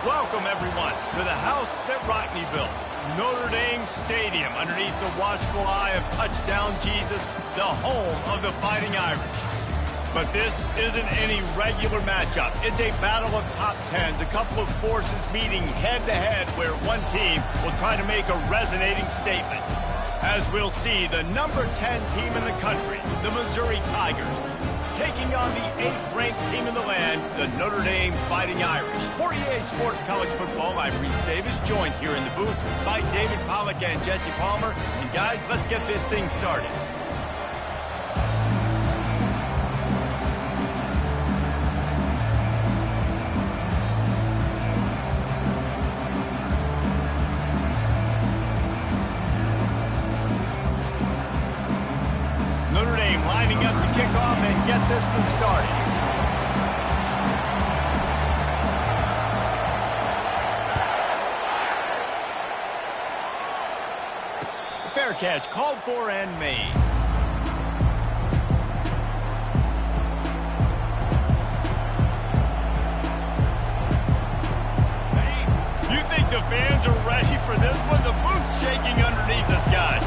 Welcome, everyone, to the house that Rockney built, Notre Dame Stadium, underneath the watchful eye of Touchdown Jesus, the home of the Fighting Irish. But this isn't any regular matchup. It's a battle of top tens, a couple of forces meeting head-to-head where one team will try to make a resonating statement. As we'll see, the number 10 team in the country, the Missouri Tigers, taking on the 8th-ranked team in the land, the Notre Dame Fighting Irish. For EA Sports College Football, I'm Reese Davis, joined here in the booth by David Pollack and Jesse Palmer. And guys, let's get this thing started. Notre Dame lining up to kick off and get this one started. Fair catch called for and made. You think the fans are ready for this one? The booth's shaking underneath us, guys.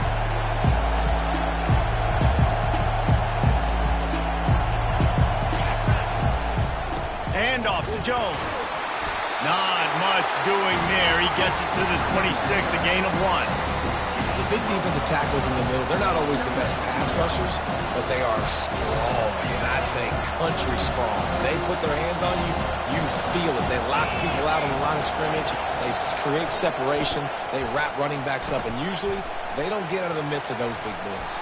Handoff to Jones. Not much doing there. He gets it to the 26, a gain of 1. The big defensive tackles in the middle, they're not always the best pass rushers, but they are strong, and I say country strong. They put their hands on you, you feel it. They lock people out on the line of scrimmage. They create separation. They wrap running backs up, and usually they don't get out of the midst of those big boys.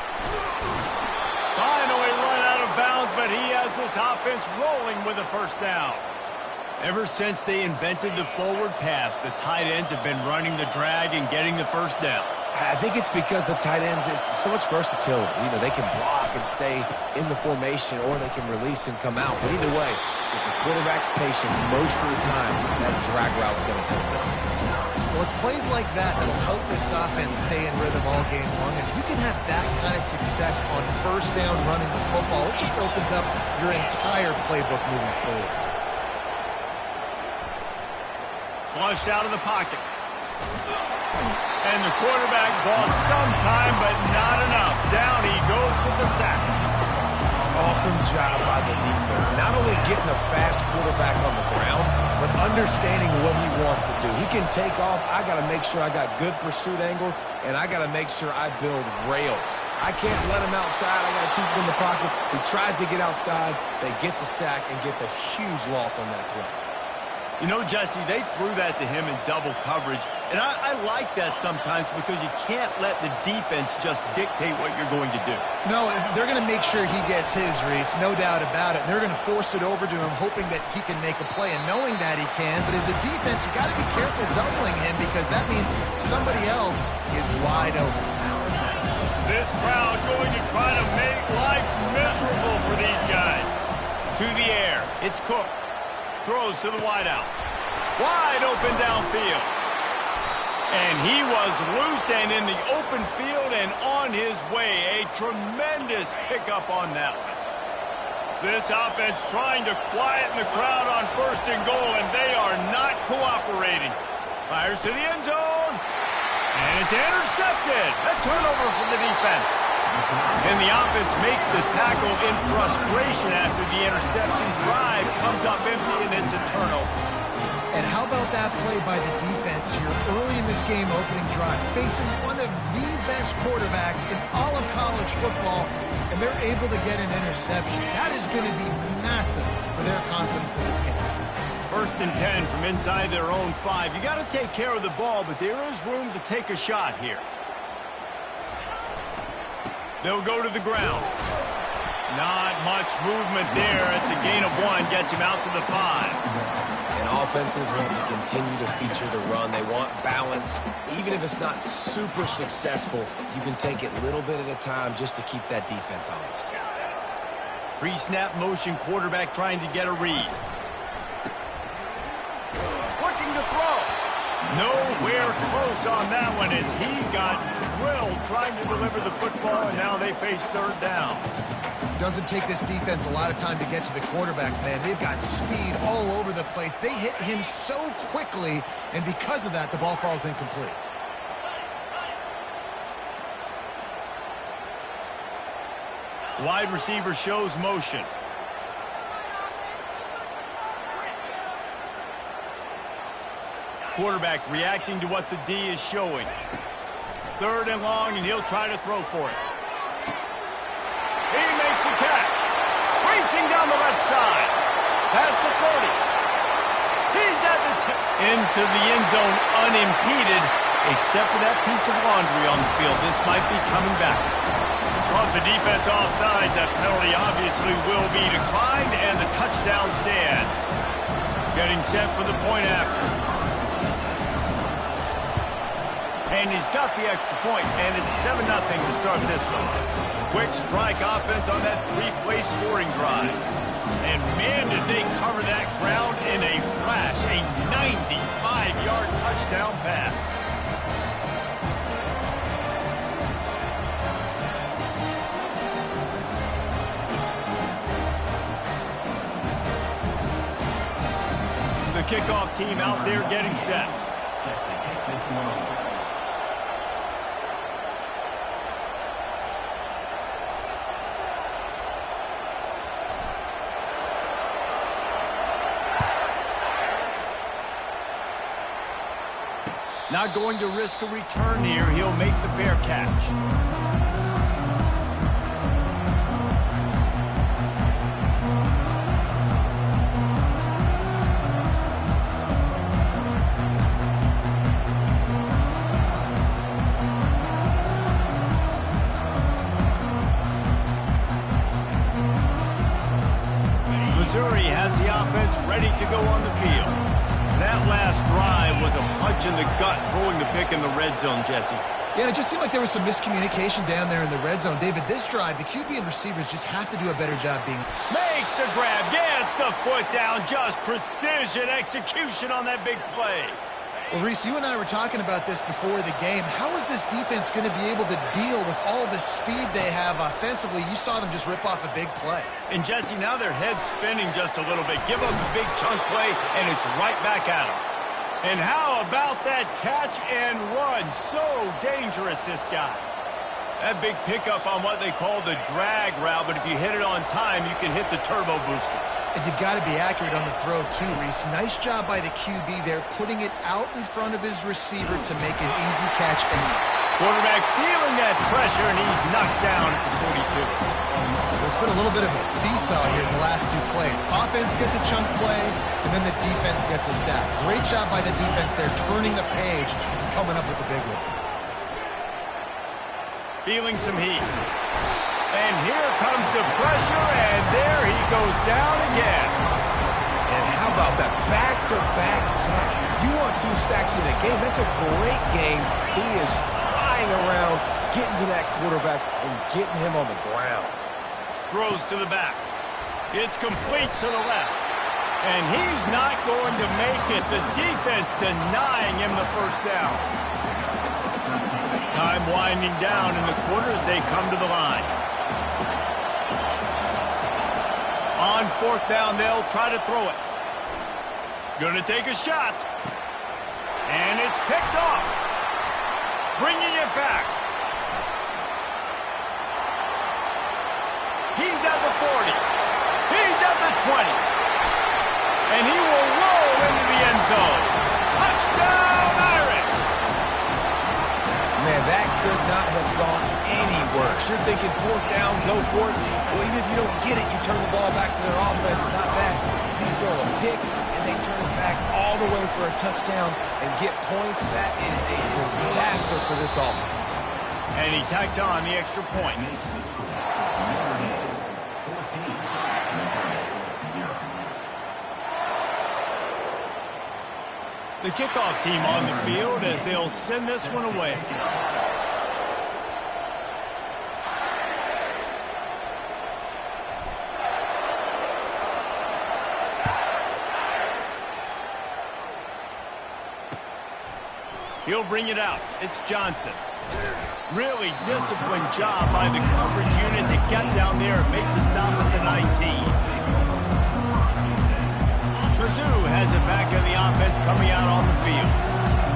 Finally run out of bounds, but he has this offense rolling with a first down. Ever since they invented the forward pass, the tight ends have been running the drag and getting the first down. I think it's because the tight ends is so much versatility. You know, they can block and stay in the formation, or they can release and come out. But either way, if the quarterback's patient, most of the time, that drag route's going to come down. Well, it's plays like that that'll help this offense stay in rhythm all game long. And if you can have that kind of success on first down running the football, it just opens up your entire playbook moving forward. Flushed out of the pocket. And the quarterback bought some time, but not enough. Down he goes with the sack. Awesome job by the defense. Not only getting a fast quarterback on the ground, but understanding what he wants to do. He can take off. I got to make sure I got good pursuit angles, and I got to make sure I build rails. I can't let him outside. I got to keep him in the pocket. He tries to get outside. They get the sack and get the huge loss on that play. You know, Jesse, they threw that to him in double coverage, and I like that sometimes because you can't let the defense just dictate what you're going to do. No, they're going to make sure he gets his, Reese, no doubt about it. And they're going to force it over to him, hoping that he can make a play and knowing that he can. But as a defense, you got to be careful doubling him because that means somebody else is wide open. This crowd going to try to make life miserable for these guys. To the air, it's Cook. Throws to the wideout. Wide open downfield. And he was loose and in the open field and on his way. A tremendous pickup on that one. This offense trying to quieten the crowd on first and goal, and they are not cooperating. Fires to the end zone. And it's intercepted. A turnover from the defense. And the offense makes the tackle in frustration after the interception. Drive comes up empty, and it's a turnover. And how about that play by the defense here early in this game opening drive, facing one of the best quarterbacks in all of college football, and they're able to get an interception. That is going to be massive for their confidence in this game. First and 10 from inside their own 5. You got to take care of the ball, but there is room to take a shot here. They'll go to the ground. Not much movement there. It's a gain of 1. Gets him out to the 5. And offenses want to continue to feature the run. They want balance. Even if it's not super successful, you can take it little bit at a time just to keep that defense honest. Pre-snap motion, quarterback trying to get a read. Looking to throw. Nowhere close on that one as he got drilled trying to deliver the football, and now they face third down. Doesn't take this defense a lot of time to get to the quarterback, man. They've got speed all over the place. They hit him so quickly, and because of that, the ball falls incomplete. Wide receiver shows motion. Quarterback reacting to what the D is showing. 3rd and long, and he'll try to throw for it. He makes the catch. Racing down the left side. Past the 30. He's at the into the end zone unimpeded, except for that piece of laundry on the field. This might be coming back. Caught the defense offside. That penalty obviously will be declined, and the touchdown stands. Getting set for the point after. And he's got the extra point, and it's 7-0 to start this one. Quick strike offense on that 3-play scoring drive. And man, did they cover that ground in a flash. A 95-yard touchdown pass. The kickoff team out there getting set. Not going to risk a return here. He'll make the fair catch. Missouri has the offense ready to go on the field. That last drive was a punch in the gut, throwing the pick in the red zone, Jesse. Yeah, it just seemed like there was some miscommunication down there in the red zone. David, this drive, the QB and receivers just have to do a better job being... Makes the grab, gets the foot down, just precision execution on that big play. Well, Reese, you and I were talking about this before the game. How is this defense going to be able to deal with all the speed they have offensively? You saw them just rip off a big play. And, Jesse, now their head's spinning just a little bit. Give up a big chunk play, and it's right back at them. And how about that catch and run? So dangerous, this guy. That big pickup on what they call the drag route, but if you hit it on time, you can hit the turbo boosters. And you've got to be accurate on the throw, too, Reese. Nice job by the QB there, putting it out in front of his receiver to make an easy catch. And quarterback feeling that pressure, and he's knocked down at the 42. There's been a little bit of a seesaw here in the last 2 plays. Offense gets a chunk play, and then the defense gets a sack. Great job by the defense there, turning the page and coming up with the big one. Feeling some heat. And here comes the pressure, and there he goes down again. And how about that back-to-back sack? You want 2 sacks in a game. That's a great game. He is flying around, getting to that quarterback and getting him on the ground. Throws to the back. It's complete to the left. And he's not going to make it. The defense denying him the first down. Time winding down in the quarter as they come to the line. On 4th down, they'll try to throw it. Gonna take a shot. And it's picked off. Bringing it back. He's at the 40. He's at the 20. And he will roll into the end zone. Touchdown, Irish! Man, that could not have gone any worse. You're thinking 4th down, go for it. Well, even if you don't get it, you turn the ball back to their offense. Not that. You throw a pick, and they turn it back all the way for a touchdown and get points. That is a disaster for this offense. And he tacks on the extra point. The kickoff team on the field as they'll send this one away. He'll bring it out. It's Johnson. Really disciplined job by the coverage unit to get down there and make the stop at the 19. Mizzou has it back in the offense coming out on the field.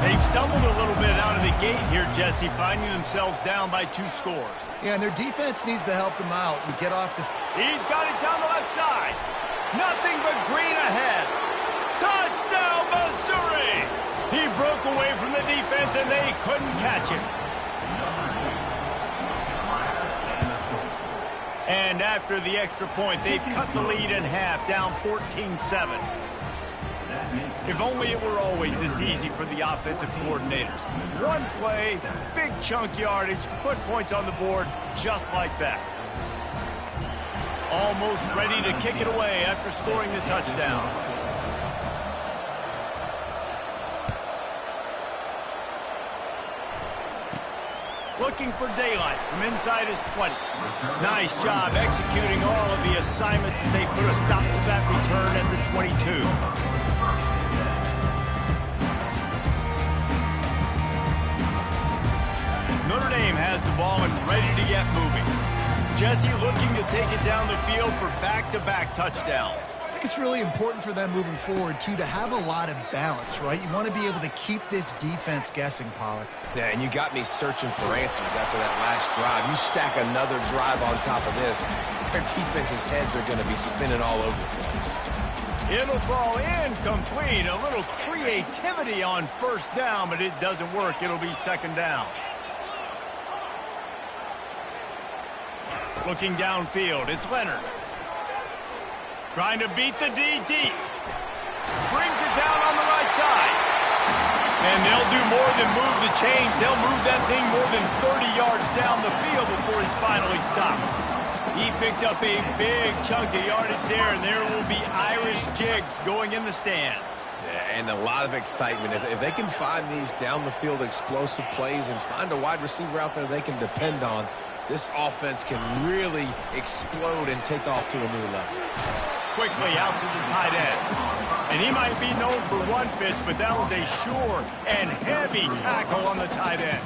They've stumbled a little bit out of the gate here, Jesse, finding themselves down by 2 scores. Yeah, and their defense needs to help them out and get off the... He's got it down the left side. Nothing but green ahead. Touchdown, Missouri! He broke away from the defense, and they couldn't catch him. And after the extra point, they've cut the lead in half, down 14-7. If only it were always this easy for the offensive coordinators. One play, big chunk yardage, put points on the board just like that. Almost ready to kick it away after scoring the touchdown. Looking for daylight from inside his 20. Nice job executing all of the assignments as they put a stop to that return at the 22. Notre Dame has the ball and ready to get moving. Jesse looking to take it down the field for back-to-back touchdowns. I think it's really important for them moving forward, too, to have a lot of balance, right? You want to be able to keep this defense guessing, Pollock. Yeah, and you got me searching for answers after that last drive. You stack another drive on top of this, their defense's heads are going to be spinning all over the place. It'll fall incomplete. A little creativity on first down, but it doesn't work. It'll be second down. Looking downfield, it's Leonard. Trying to beat the D deep. Brings it down on the right side. And they'll do more than move the chains. They'll move that thing more than 30 yards down the field before he's finally stopped. He picked up a big chunk of yardage there, and there will be Irish jigs going in the stands. Yeah, and a lot of excitement. If they can find these down-the-field explosive plays and find a wide receiver out there they can depend on, this offense can really explode and take off to a new level. Quickly out to the tight end. And he might be known for run fits, but that was a sure and heavy tackle on the tight end.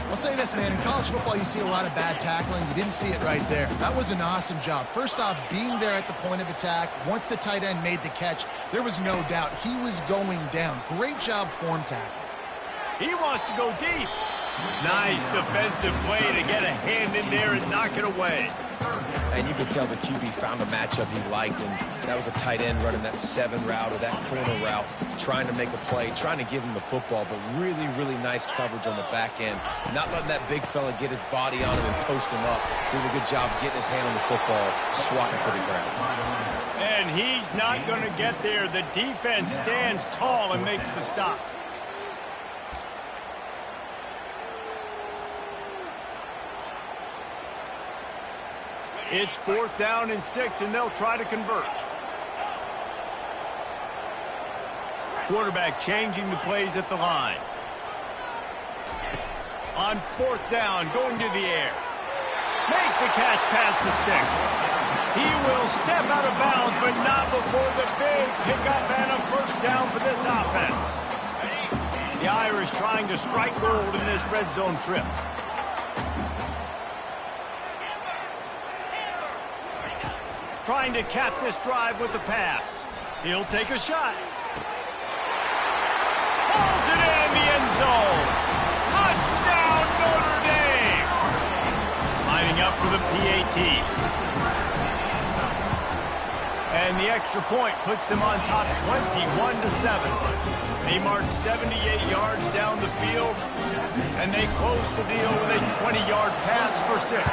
I'll say this, man. In college football, you see a lot of bad tackling. You didn't see it right there. That was an awesome job. First off, being there at the point of attack. Once the tight end made the catch, there was no doubt he was going down. Great job form tackle. He wants to go deep. Nice defensive play to get a hand in there and knock it away. And you could tell the QB found a matchup he liked, and that was a tight end running that 7 route or that corner route, trying to make a play, trying to give him the football, but really, really nice coverage on the back end. Not letting that big fella get his body on him and post him up. Doing a good job getting his hand on the football, swatting it to the ground. And he's not going to get there. The defense stands tall and makes the stop. It's 4th down and 6, and they'll try to convert. Quarterback changing the plays at the line. On 4th down, going to the air. Makes the catch past the sticks. He will step out of bounds, but not before the big pickup and a first down for this offense. The Irish trying to strike gold in this red zone trip. Trying to cap this drive with the pass. He'll take a shot. Pulls it in the end zone. Touchdown, Notre Dame. Lining up for the PAT. And the extra point puts them on top 21-7. They march 78 yards down the field, and they close the deal with a 20-yard pass for 6.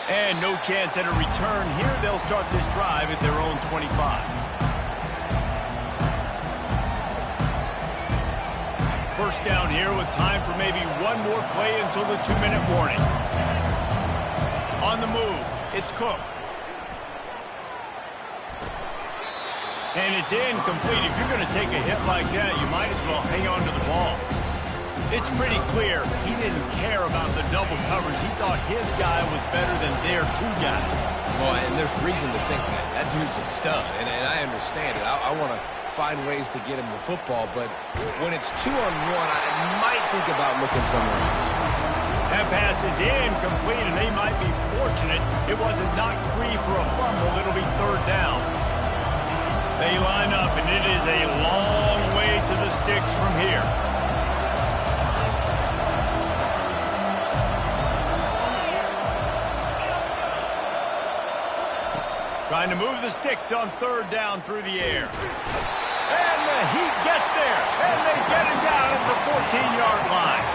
And no chance at a return here. They'll start this drive at their own 25. First down here with time for maybe one more play until the 2-minute warning. On the move, it's Cook. And it's incomplete. If you're going to take a hit like that, you might as well hang on to the ball. It's pretty clear he didn't care about the double coverage. He thought his guy was better than their 2 guys. Well, and there's reason to think that. That dude's a stud, and I understand it. I want to find ways to get him the football, but when it's 2-on-1, I might think about looking somewhere else. That pass is incomplete, and they might be fortunate it wasn't knocked free for a fumble. It'll be third down. They line up, and it is a long way to the sticks from here. Trying to move the sticks on third down through the air. And the Heat gets there, and they get him down at the 14-yard line.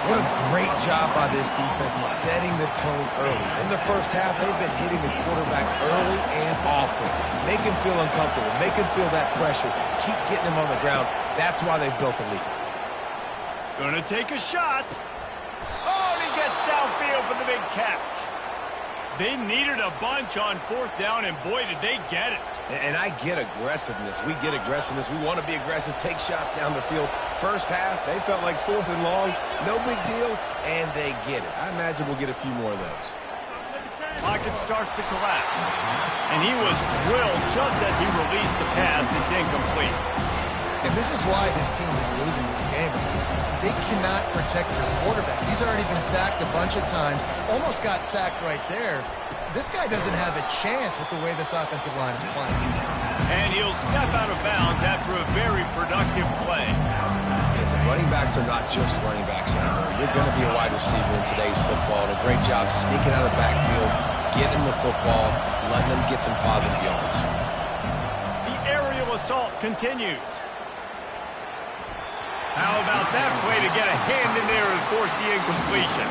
What a great job by this defense setting the tone early. In the first half, they've been hitting the quarterback early and often. Make him feel uncomfortable. Make him feel that pressure. Keep getting him on the ground. That's why they've built a lead. Gonna take a shot. Oh, and he gets downfield for the big catch. They needed a bunch on fourth down, and boy, did they get it. And I get aggressiveness. We get aggressiveness. We want to be aggressive, take shots down the field. First half, they felt like fourth and long. No big deal, and they get it. I imagine we'll get a few more of those. Pocket starts to collapse. And he was drilled just as he released the pass. It's incomplete. And this is why this team is losing this game. They cannot protect their quarterback. He's already been sacked a bunch of times. Almost got sacked right there. This guy doesn't have a chance with the way this offensive line is playing. And he'll step out of bounds after a very productive play. Listen, running backs are not just running backs anymore. You're going to be a wide receiver in today's football. And a great job sneaking out of the backfield, getting the football, letting them get some positive yards. The aerial assault continues. How about that play to get a hand in there and force the incompletion?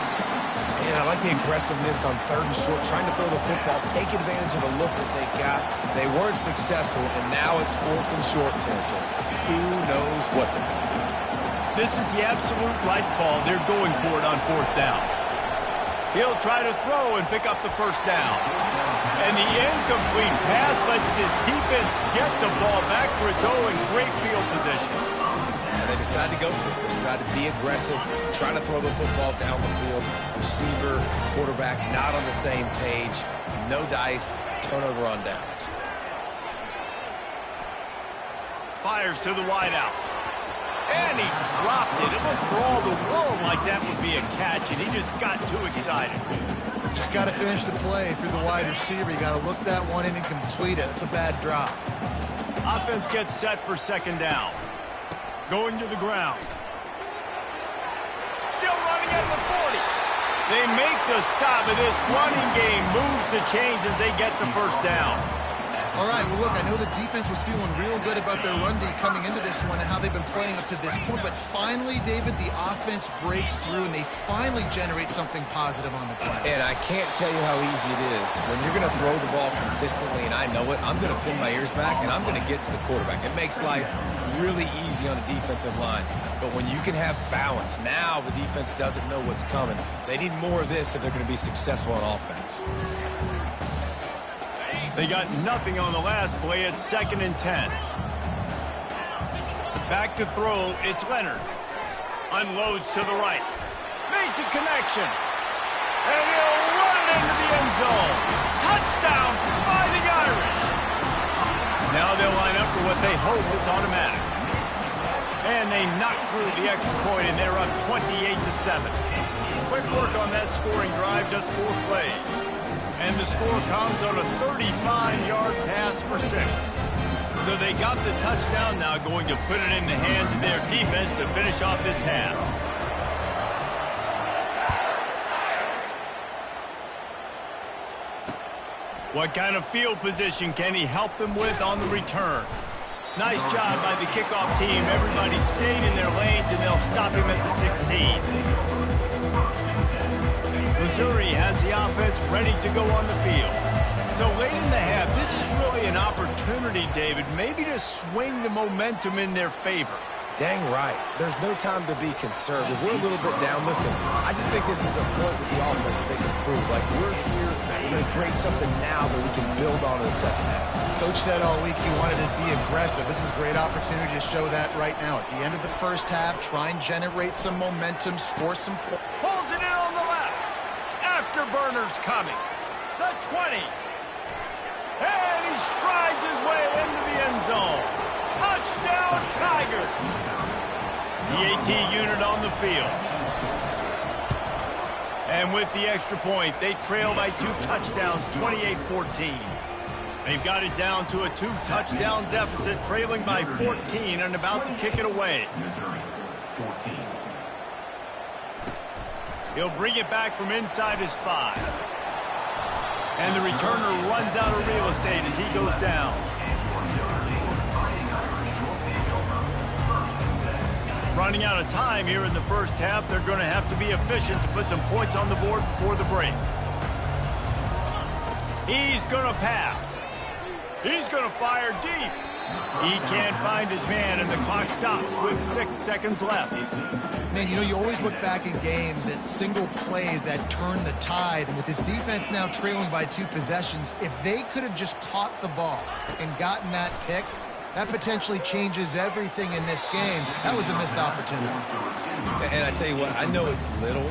And I like the aggressiveness on third and short, trying to throw the football, take advantage of a look that they got. They weren't successful, and now it's fourth and short territory. Who knows what they're going to do? This is the absolute right call. They're going for it on fourth down. He'll try to throw and pick up the first down. And the incomplete pass lets this defense get the ball back for its own great field position. They decide to go for it. They decide to be aggressive, try to throw the football down the field. Receiver, quarterback, not on the same page. No dice, turnover on downs. Fires to the wideout. And he dropped it. It looked for all the world like that would be a catch, and he just got too excited. Just got to finish the play through the wide receiver. You got to look that one in and complete it. It's a bad drop. Offense gets set for second down. Going to the ground. Still running at the 40. They make the stop, and this running game moves the chains as they get the first down. All right, well, look, I know the defense was feeling real good about their run D coming into this one and how they've been playing up to this point, but finally, David, the offense breaks through, and they finally generate something positive on the play. And I can't tell you how easy it is. When you're going to throw the ball consistently, and I know it, I'm going to pin my ears back, and I'm going to get to the quarterback. It makes life really easy on the defensive line. But when you can have balance, now the defense doesn't know what's coming. They need more of this if they're going to be successful on offense. They got nothing on the last play. It's 2nd and 10. Back to throw. It's Leonard. Unloads to the right. Makes a connection. And he'll run it into the end zone. Touchdown, Fighting Irish. Now they'll line up for what they hope is automatic. And they knock through the extra point, and they're up 28-7. Quick work on that scoring drive, just 4 plays. And the score comes on a 35-yard pass for 6. So they got the touchdown, now going to put it in the hands of their defense to finish off this half. What kind of field position can he help them with on the return? Nice job by the kickoff team. Everybody stayed in their lanes, and they'll stop him at the 16. Missouri has the offense ready to go on the field. So late in the half, this is really an opportunity, David, maybe to swing the momentum in their favor. Dang right. There's no time to be conservative. We're a little bit down. Listen, I just think this is a point with the offense that they can prove. Like, we're here, we're going to create something now that we can build on in the second half. Coach said all week he wanted to be aggressive. This is a great opportunity to show that right now. At the end of the first half, try and generate some momentum, score some points. Pulls it in on the left. Afterburners coming. The 20. And he strides his way into the end zone. Touchdown, Tigers! The AT unit on the field. And with the extra point, they trail by 2 touchdowns, 28-14. They've got it down to a 2-touchdown deficit, trailing by 14 and about to kick it away. He'll bring it back from inside his 5. And the returner runs out of real estate as he goes down. Running out of time here in the first half, they're going to have to be efficient to put some points on the board before the break. He's going to pass. He's going to fire deep. He can't find his man, and the clock stops with 6 seconds left. Man, you know, you always look back in games at single plays that turn the tide, and with this defense now trailing by 2 possessions, if they could have just caught the ball and gotten that pick, that potentially changes everything in this game. That was a missed opportunity. And I tell you what, I know it's little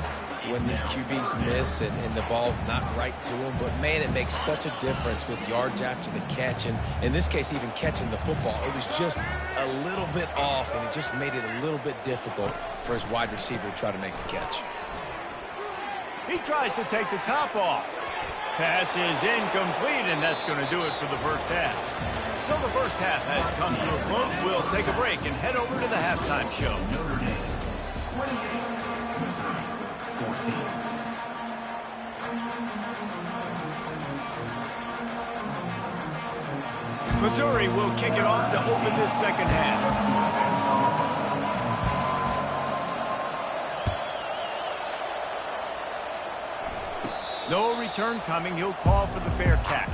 when these QBs miss and the ball's not right to them, but man, it makes such a difference with yards after the catch, and in this case, even catching the football. It was just a little bit off, and it just made it a little bit difficult for his wide receiver to try to make the catch. He tries to take the top off. Pass is incomplete, and that's going to do it for the first half. So the first half has come to a close. We'll take a break and head over to the halftime show. Notre Dame, 28, Missouri. Missouri will kick it off to open this second half. No return coming. He'll call for the fair catch.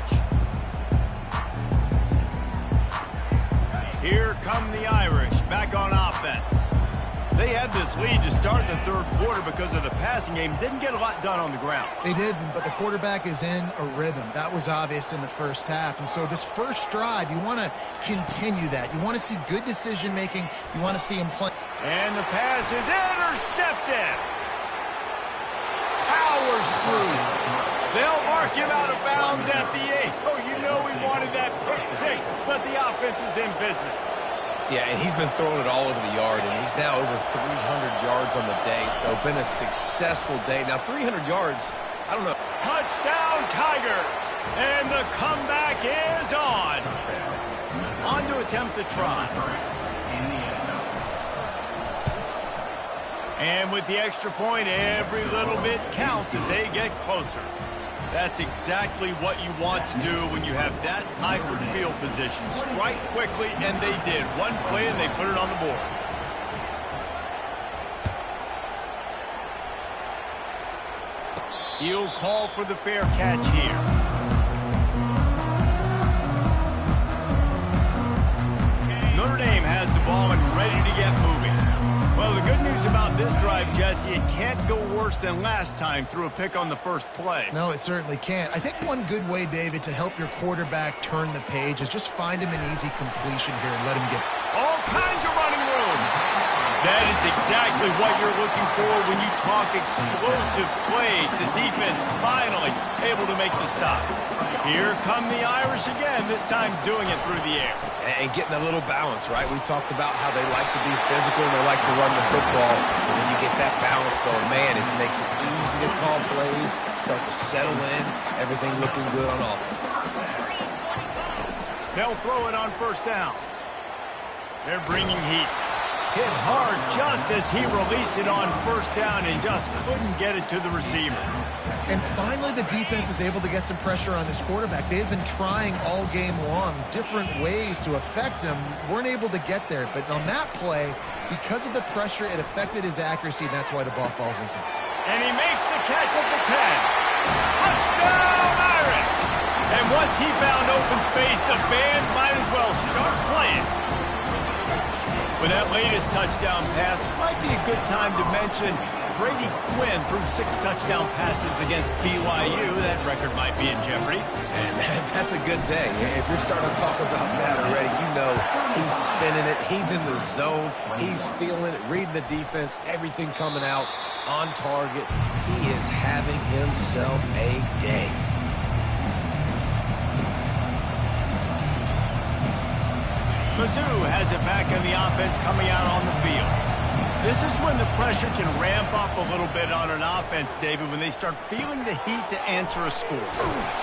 Here come the Irish back on offense. They had this lead to start the third quarter because of the passing game. Didn't get a lot done on the ground. They didn't, but the quarterback is in a rhythm. That was obvious in the first half. And so this first drive, you want to continue that. You want to see good decision-making. You want to see him play. And the pass is intercepted. Powers through. They'll mark him out of bounds at the 8. Oh, you know we wanted that pick 6, but the offense is in business. Yeah, and he's been throwing it all over the yard, and he's now over 300 yards on the day, so been a successful day. Now, 300 yards, I don't know. Touchdown, Tigers! And the comeback is on. On to attempt the try. And with the extra point, every little bit counts as they get closer. That's exactly what you want to do when you have that type of field position. Strike quickly, and they did. One play, and they put it on the board. He'll call for the fair catch here. Notre Dame has the ball and ready to get moving. Well, the good news about this drive, Jesse, it can't go worse than last time through a pick on the first play. No, it certainly can't. I think one good way, David, to help your quarterback turn the page is just find him an easy completion here and let him get all kinds of running room. That is exactly what you're looking for when you talk explosive plays. The defense finally able to make the stop. Here come the Irish again, this time doing it through the air. And getting a little balance, right? We talked about how they like to be physical and they like to run the football. And when you get that balance going, man, it makes it easy to call plays, start to settle in, everything looking good on offense. They'll throw it on first down. They're bringing heat. Hit hard just as he released it on first down and just couldn't get it to the receiver. And finally, the defense is able to get some pressure on this quarterback. They've been trying all game long different ways to affect him. Weren't able to get there. But on that play, because of the pressure, it affected his accuracy, and that's why the ball falls incomplete. And he makes the catch at the 10. Touchdown, Irish! And once he found open space, the band might as well start playing. With that latest touchdown pass, might be a good time to mention Brady Quinn threw 6 touchdown passes against BYU. That record might be in jeopardy. And that's a good day. If you're starting to talk about that already, you know he's spinning it. He's in the zone. He's feeling it, reading the defense, everything coming out on target. He is having himself a day. Mizzou has it back in the offense coming out on the field. This is when the pressure can ramp up a little bit on an offense, David, when they start feeling the heat to answer a score.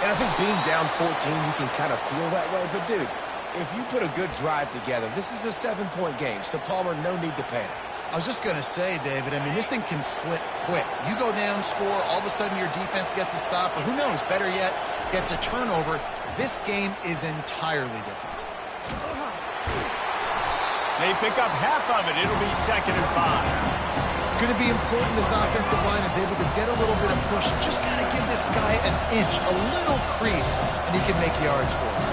And I think being down 14, you can kind of feel that way. But, dude, if you put a good drive together, this is a 7-point game. So, Palmer, no need to panic. I was just going to say, David, I mean, this thing can flip quick. You go down, score, all of a sudden your defense gets a stop, or who knows, better yet, gets a turnover. This game is entirely different. They pick up half of it. It'll be 2nd and 5. It's going to be important this offensive line is able to get a little bit of push. Just got to give this guy an inch, a little crease, and he can make yards for him.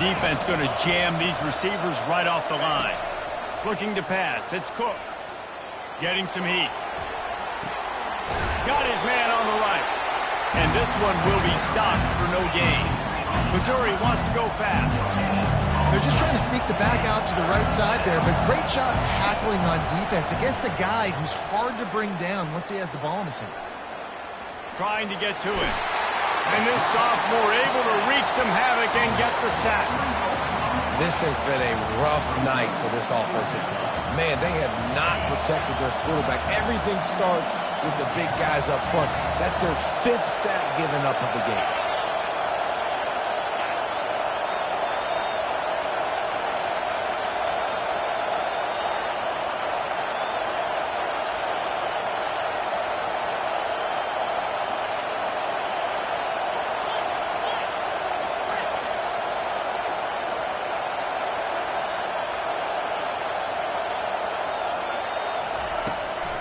Defense going to jam these receivers right off the line. Looking to pass. It's Cook. Getting some heat. Got his man on the right. And this one will be stopped for no gain. Missouri wants to go fast. They're just trying to sneak the back out to the right side there, but great job tackling on defense against a guy who's hard to bring down once he has the ball in his hand. Trying to get to it. And this sophomore able to wreak some havoc and get the sack. This has been a rough night for this offensive line. Man, they have not protected their quarterback. Everything starts with the big guys up front. That's their 5th sack given up of the game.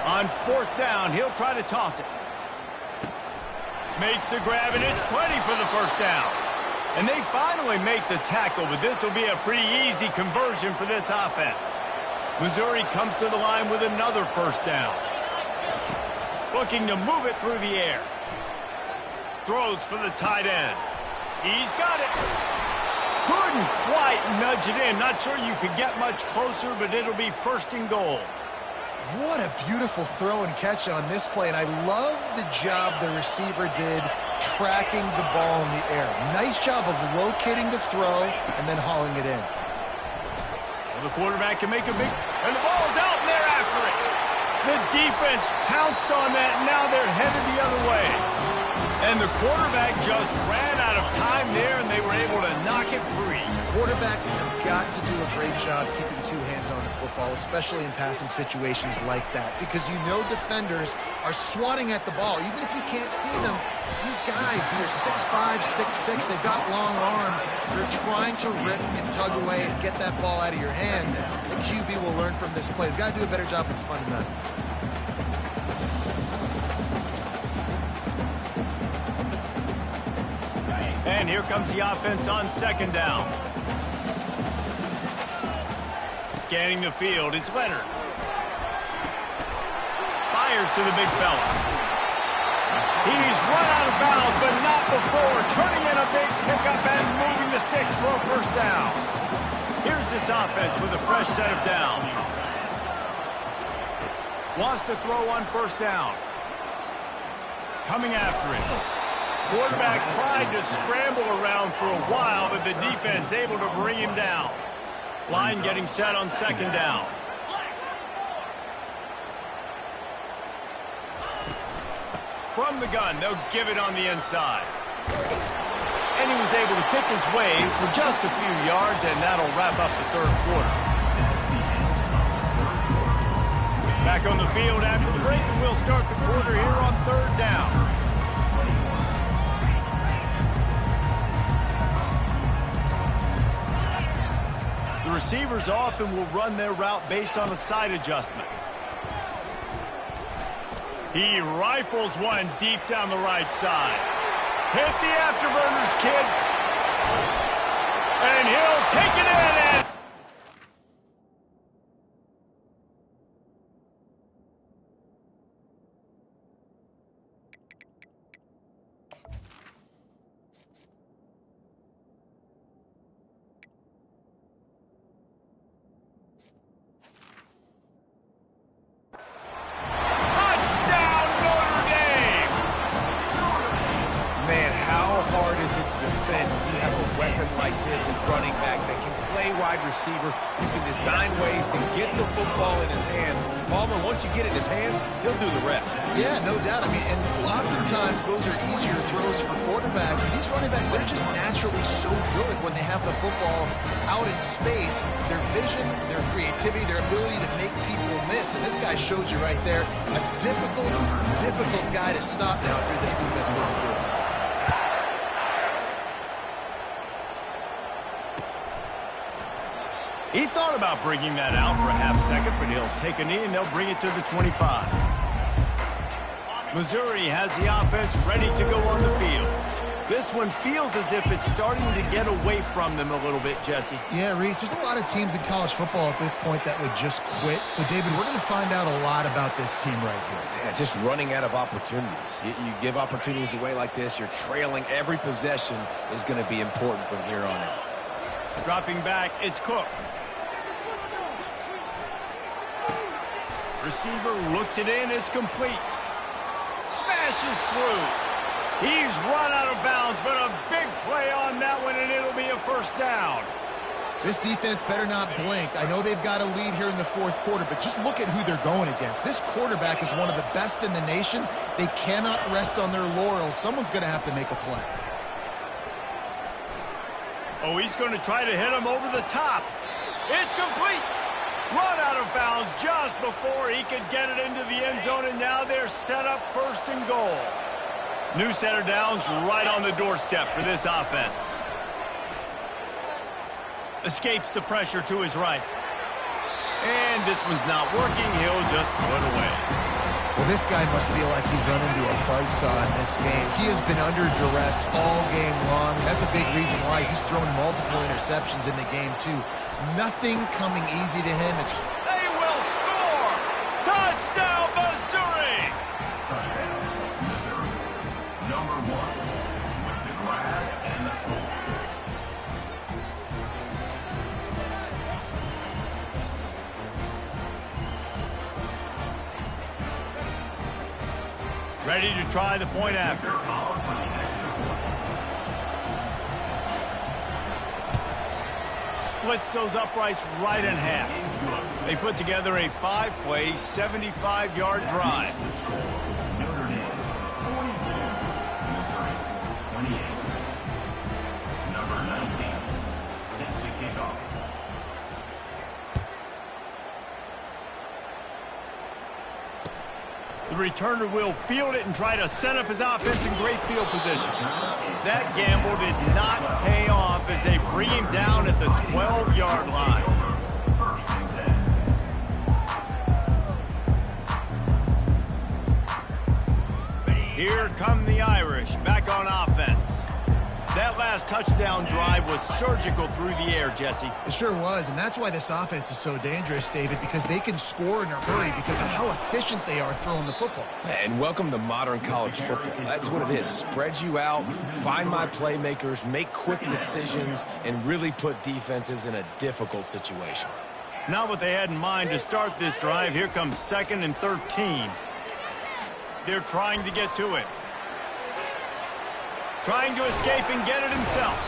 On 4th down, he'll try to toss it. Makes the grab, and it's plenty for the 1st down. And they finally make the tackle, but this will be a pretty easy conversion for this offense. Missouri comes to the line with another 1st down. Looking to move it through the air. Throws for the tight end. He's got it. Couldn't quite nudge it in. Not sure you could get much closer, but it'll be 1st and goal. What a beautiful throw and catch on this play, and I love the job the receiver did tracking the ball in the air. Nice job of locating the throw and then hauling it in. Well, the quarterback can make a big... And the ball's out, and they're after it. The defense pounced on that, and now they're headed the other way. And the quarterback just ran out of time there, and they were able to knock it free. Quarterbacks have got to do a great job keeping 2 hands on the football, especially in passing situations like that, because you know defenders are swatting at the ball. Even if you can't see them, these guys, they're 6'5", 6'6", they've got long arms. They're trying to rip and tug away and get that ball out of your hands. The QB will learn from this play. He's got to do a better job with his fundamentals. And here comes the offense on 2nd down. Scanning the field, it's Leonard. Fires to the big fella. He's run out of bounds, but not before. Turning in a big pickup and moving the sticks for a 1st down. Here's this offense with a fresh set of downs. Wants to throw on 1st down. Coming after it. Quarterback tried to scramble around for a while, but the defense able to bring him down. Line getting set on 2nd down. From the gun, they'll give it on the inside. And he was able to pick his way for just a few yards, and that'll wrap up the 3rd quarter. Back on the field after the break, and we'll start the quarter here on 3rd down. Receivers often will run their route based on a side adjustment. He rifles one deep down the right side. Hit the afterburners, kid. And he'll take it in and... Man, how hard is it to defend like this at running back that can play wide receiver. You can design ways to get the football in his hand. Palmer, once you get it in his hands, he'll do the rest. Yeah, no doubt. I mean, and oftentimes those are easier throws for quarterbacks. These running backs, they're just naturally so good when they have the football out in space. Their vision, their creativity, their ability to make people miss. And this guy showed you right there, a difficult guy to stop now if you're this defense moving forward. He thought about bringing that out for a half second, but he'll take a knee and they'll bring it to the 25. Missouri has the offense ready to go on the field. This one feels as if it's starting to get away from them a little bit, Jesse. Yeah, Reese, there's a lot of teams in college football at this point that would just quit. So, David, we're going to find out a lot about this team right here. Yeah, just running out of opportunities. You give opportunities away like this, you're trailing. Every possession is going to be important from here on out. Dropping back, it's Cook. Receiver looks it in, it's complete. Smashes through. He's run out of bounds, but a big play on that one, and it'll be a first down. This defense better not blink. I know they've got a lead here in the fourth quarter, but just look at who they're going against. This quarterback is one of the best in the nation. They cannot rest on their laurels. Someone's going to have to make a play. Oh, he's going to try to hit him over the top. It's complete. Run out of bounds just before he could get it into the end zone, and now they're set up first and goal. New set of downs right on the doorstep for this offense. Escapes the pressure to his right. And this one's not working. He'll just throw it away. Well, this guy must feel like he's run into a buzzsaw in this game. He has been under duress all game long. That's a big reason why he's thrown multiple interceptions in the game, too. Nothing coming easy to him. They will score! Touchdown, Missouri! Touchdown, Missouri. Number 1 with the grab and the score. Ready to try the point after. Splits those uprights right in half. They put together a 5-play, 75-yard drive. Notre Dame, 42. Missouri, 28. Number 19, set to kick off. The returner will field it and try to set up his offense in great field position. That gamble did not pay off as they bring him down at the 12-yard line. Here come the Irish back on offense. That last touchdown drive was surgical through the air, Jesse. It sure was, and that's why this offense is so dangerous, David, because they can score in a hurry because of how efficient they are throwing the football. And welcome to modern college football. That's what it is. Spread you out, find my playmakers, make quick decisions, and really put defenses in a difficult situation. Not what they had in mind to start this drive. Here comes 2nd and 13. They're trying to get to it. Trying to escape and get it himself.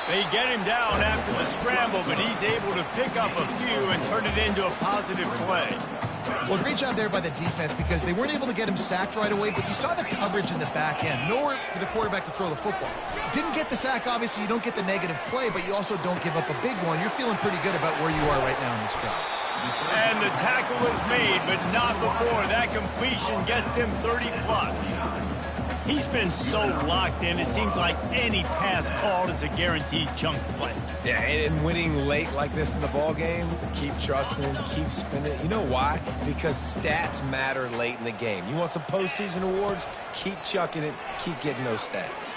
They get him down after the scramble, but he's able to pick up a few and turn it into a positive play. Well, great job there by the defense because they weren't able to get him sacked right away, but you saw the coverage in the back end. Nowhere for the quarterback to throw the football. Didn't get the sack, obviously. You don't get the negative play, but you also don't give up a big one. You're feeling pretty good about where you are right now in this drive. And the tackle is made, but not before. That completion gets him 30+. He's been so locked in, it seems like any pass called is a guaranteed chunk play. Yeah, and winning late like this in the ball game, keep trusting him, keep spinning. You know why? Because stats matter late in the game. You want some postseason awards? Keep chucking it, keep getting those stats.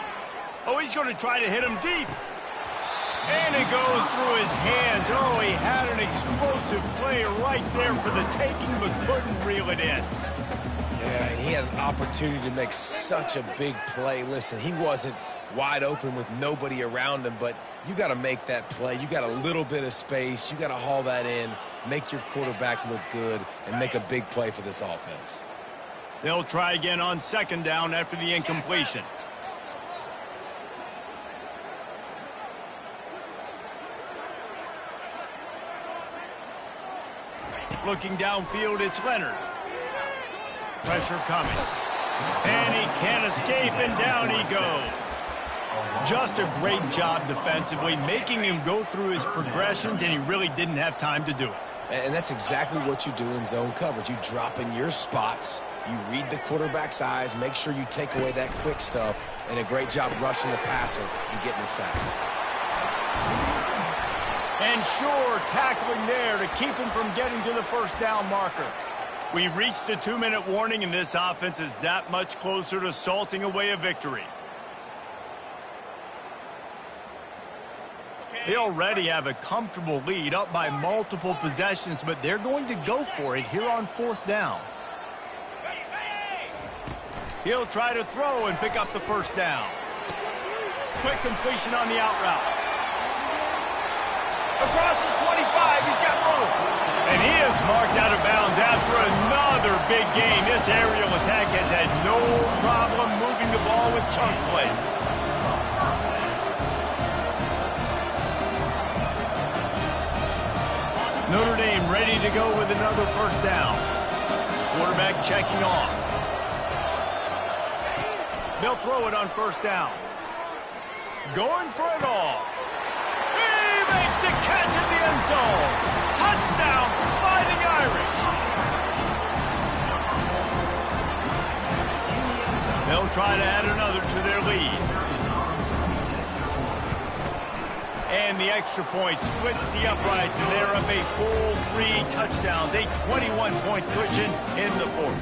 Oh, he's going to try to hit him deep. And it goes through his hands. Oh, he had an explosive play right there for the taking, but couldn't reel it in. Yeah, and he had an opportunity to make such a big play. Listen, he wasn't wide open with nobody around him, but you got to make that play. You got a little bit of space. You got to haul that in, make your quarterback look good, and make a big play for this offense. They'll try again on 2nd down after the incompletion. Looking downfield, it's Leonard. Pressure coming. And he can't escape, and down he goes. Just a great job defensively, making him go through his progressions, and he really didn't have time to do it. And that's exactly what you do in zone coverage. You drop in your spots, you read the quarterback's eyes, make sure you take away that quick stuff, and a great job rushing the passer and getting the sack. And sure, tackling there to keep him from getting to the first down marker. We've reached the 2-minute warning, and this offense is that much closer to salting away a victory. They already have a comfortable lead, up by multiple possessions, but they're going to go for it here on 4th down. He'll try to throw and pick up the first down. Quick completion on the out route. Across the 25, he's got room. And he is marked out of bounds after another big gain. This aerial attack has had no problem moving the ball with chunk plays. Notre Dame ready to go with another first down. Quarterback checking off. They'll throw it on first down. Going for it all. He makes the catch in the end zone. Touchdown, Fighting Irish. They'll try to add another to their lead. And the extra point splits the uprights, and they're up a full 3 touchdowns, a 21-point cushion in the 4th.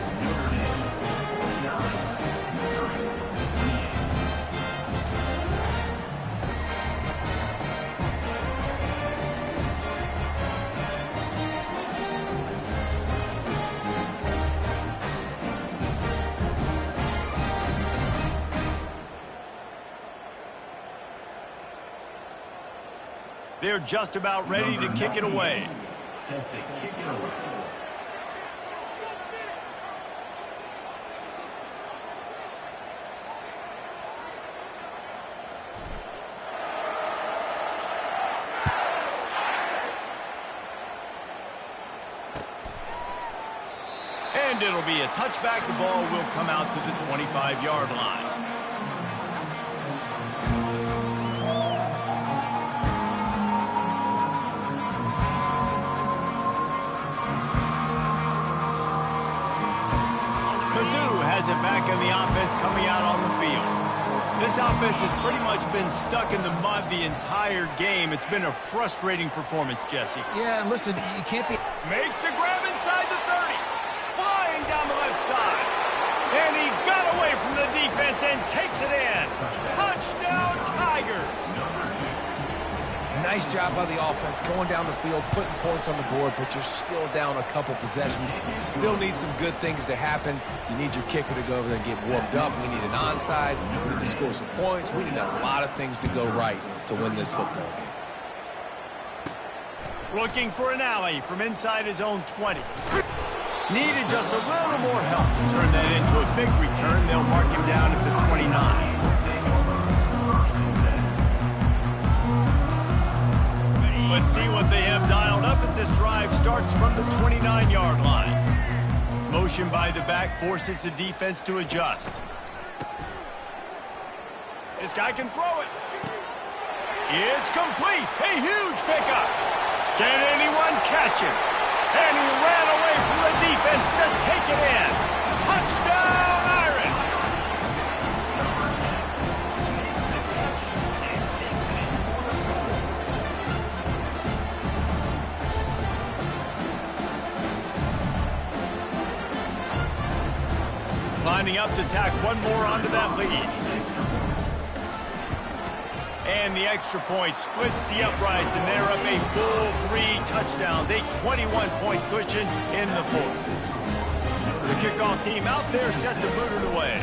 They're just about ready to kick it away. Set to kick it away. And it'll be a touchback. The ball will come out to the 25-yard line. Has it back in the offense coming out on the field. This offense has pretty much been stuck in the mud the entire game. It's been a frustrating performance, Jesse. Yeah, and listen, you can't be... Makes the grab inside the 30. Flying down the left side. And he got away from the defense and takes it in. Touchdown, Tigers. Nice job by the offense going down the field, putting points on the board, but you're still down a couple possessions. Still need some good things to happen. You need your kicker to go over there and get warmed up. We need an onside. We need to score some points. We need a lot of things to go right to win this football game. Looking for an alley from inside his own 20. Needed just a little more help to turn that into a big return. They'll mark him down at the 29. Let's see what they have dialed up as this drive starts from the 29-yard line. Motion by the back forces the defense to adjust. This guy can throw it. It's complete. A huge pickup. Can anyone catch him? And he ran away from the defense to take it in. Touchdown, Irish! Lining up to tack one more onto that lead. And the extra point splits the uprights, and they're up a full 3 touchdowns, a 21-point cushion in the 4th. The kickoff team out there set to boot it away.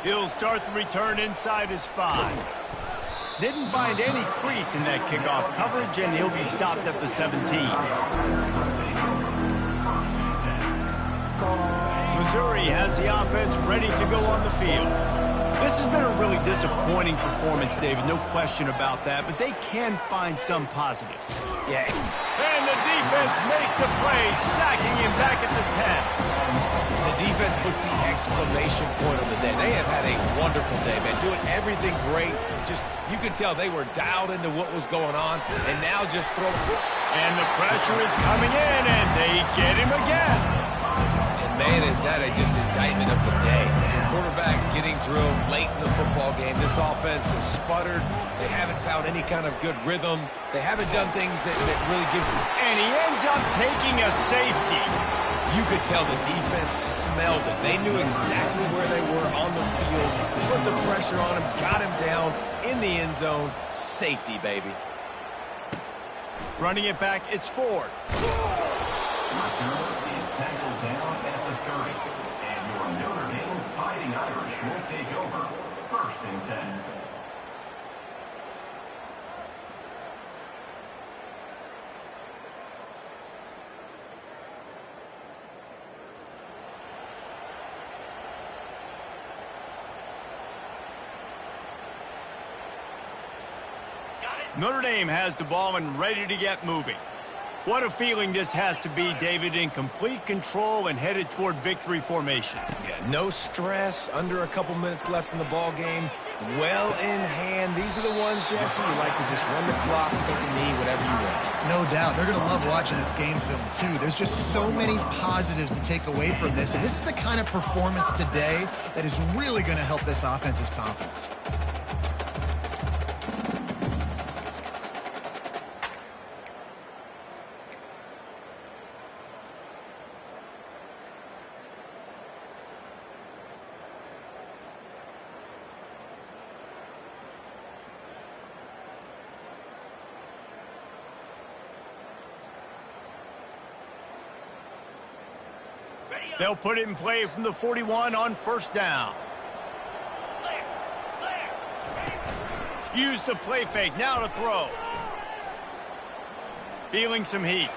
He'll start the return inside his 5. Didn't find any crease in that kickoff coverage, and he'll be stopped at the 17. Missouri has the offense ready to go on the field. This has been a really disappointing performance, David, no question about that, but they can find some positives. Yeah. And the defense makes a play, sacking him back at the 10. The defense puts the exclamation point on the day. They have had a wonderful day, man, doing everything great. Just, you could tell they were dialed into what was going on, and now just throw. And the pressure is coming in, and they get him again. And, man, is that just indictment of the day. Your quarterback getting drilled late in the football game. This offense has sputtered. They haven't found any kind of good rhythm. They haven't done things that really give. And he ends up taking a safety. You could tell the defense smelled it. They knew exactly where they were on the field, put the pressure on him, got him down in the end zone. Safety, baby. Running it back, it's Ford. Returner is tackled down at the 30. And your Notre Dame Fighting Irish will take over. 1st and 10. Notre Dame has the ball and ready to get moving. What a feeling this has to be, David, in complete control and headed toward victory formation. Yeah, no stress, under a couple minutes left in the ball game, well in hand. These are the ones, Jesse, you like to just run the clock, take a knee, whatever you want. No doubt. They're going to love watching this game film, too. There's just so many positives to take away from this, and this is the kind of performance today that is really going to help this offense's confidence. They'll put it in play from the 41 on 1st down. Use the play fake, now to throw. Feeling some heat.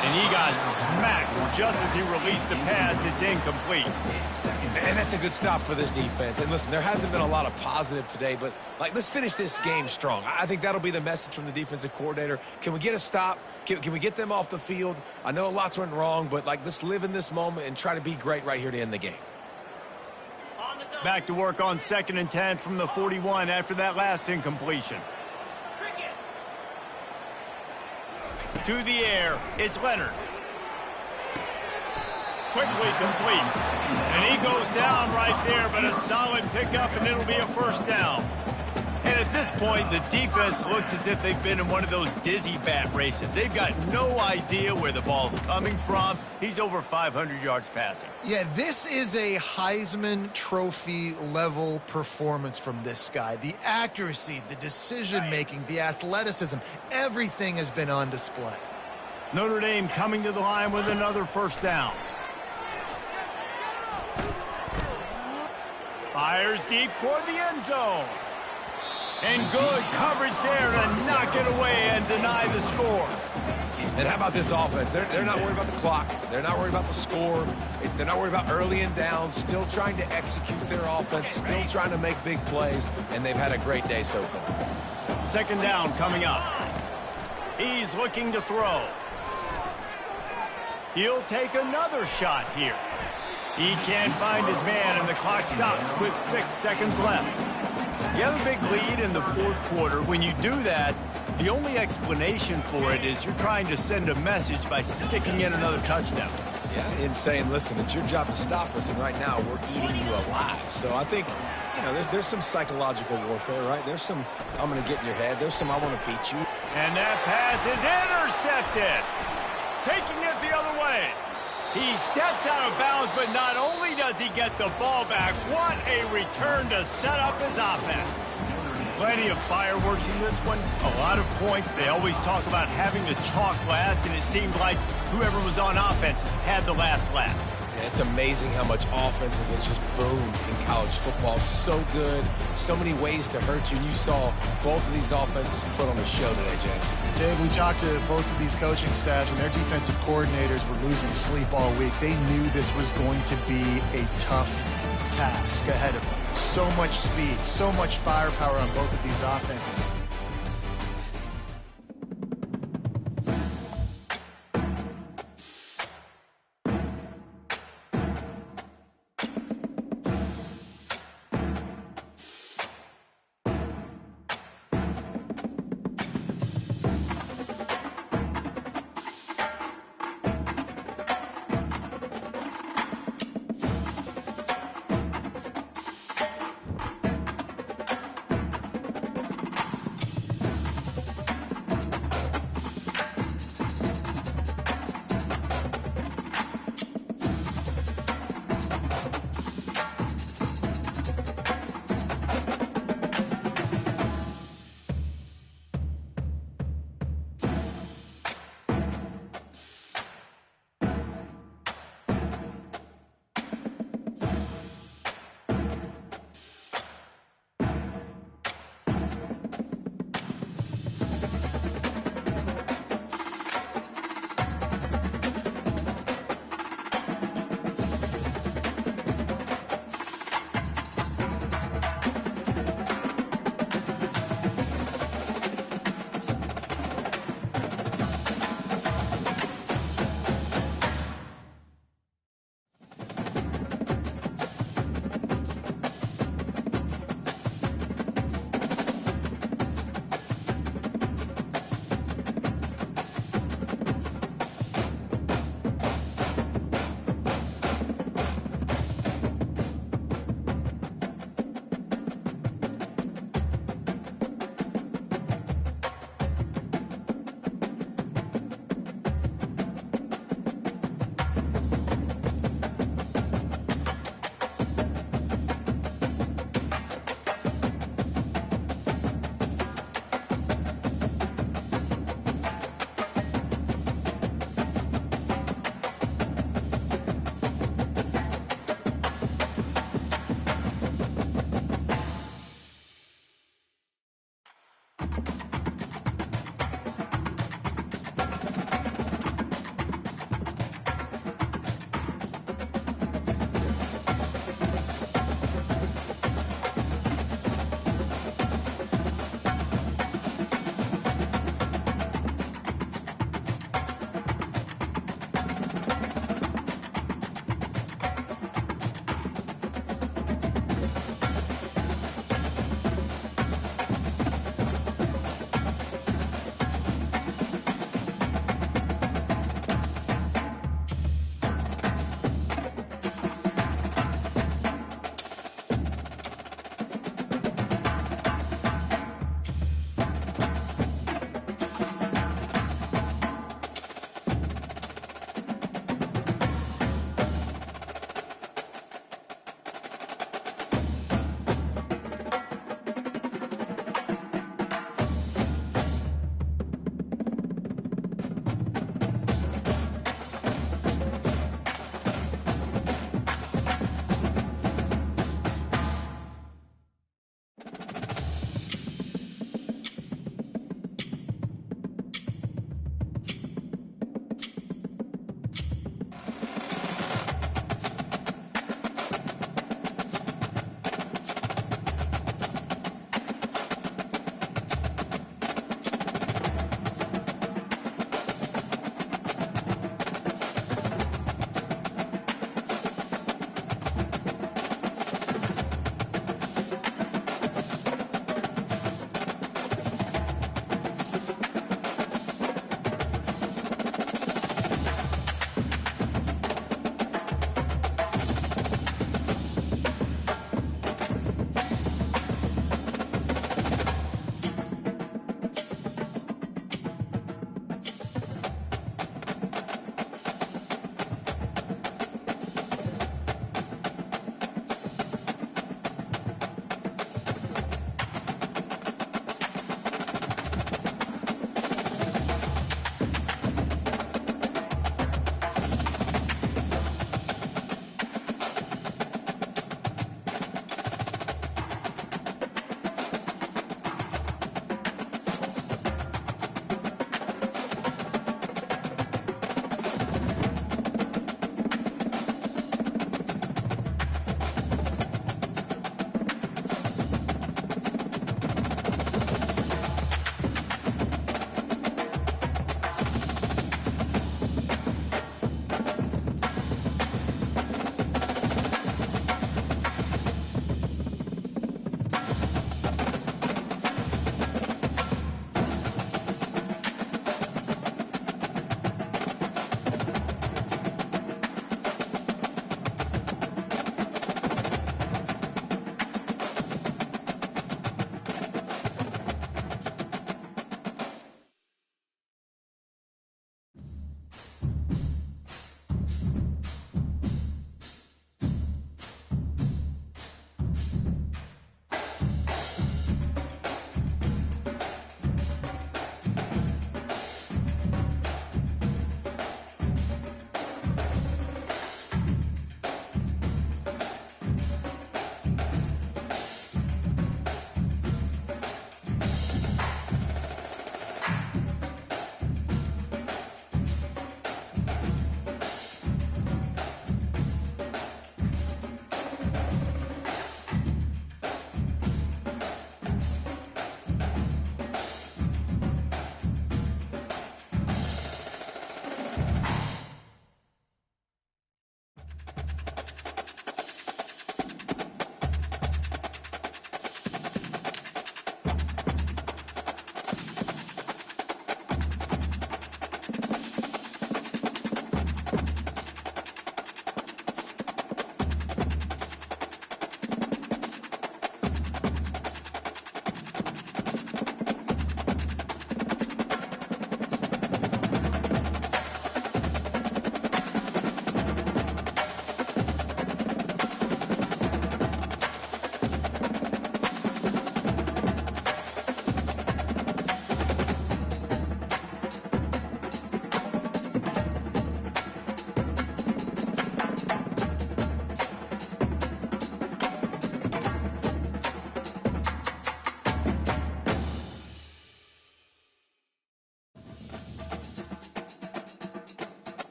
And he got smacked just as he released the pass. It's incomplete. And that's a good stop for this defense. And listen, there hasn't been a lot of positive today, but let's finish this game strong. I think that'll be the message from the defensive coordinator. Can we get a stop? Can we get them off the field? I know lots went wrong, but let's live in this moment and try to be great right here to end the game. Back to work on 2nd and 10 from the 41 after that last incompletion. To the air, it's Leonard. Quickly complete. And he goes down right there, but a solid pickup, and it'll be a 1st down. And at this point, the defense looks as if they've been in one of those dizzy bat races. They've got no idea where the ball's coming from. He's over 500 yards passing. Yeah, this is a Heisman Trophy level performance from this guy. The accuracy, the decision-making, the athleticism, everything has been on display. Notre Dame coming to the line with another 1st down. Fires deep toward the end zone. And good coverage there to knock it away and deny the score. And how about this offense? They're not worried about the clock. They're not worried about the score. They're not worried about early and down. Still trying to execute their offense. Still trying to make big plays. And they've had a great day so far. 2nd down coming up. He's looking to throw. He'll take another shot here. He can't find his man, and the clock stops with 6 seconds left. You have a big lead in the 4th quarter. When you do that, the only explanation for it is you're trying to send a message by sticking in another touchdown. Yeah, and saying, listen, it's your job to stop us, and right now we're eating you alive. So I think, there's some psychological warfare, right? There's some, I'm going to get in your head. There's some, I want to beat you. And that pass is intercepted. Taking it the other way. He steps out of bounds, but not only does he get the ball back, what a return to set up his offense. Plenty of fireworks in this one, a lot of points. They always talk about having the chalk last, and it seemed like whoever was on offense had the last laugh. Yeah, it's amazing how much offense has just boomed in college football. So good, so many ways to hurt you. You saw both of these offenses put on a show today, Jesse. Dave, we talked to both of these coaching staffs, and their defensive coordinators were losing sleep all week. They knew this was going to be a tough task ahead of them. So much speed, so much firepower on both of these offenses.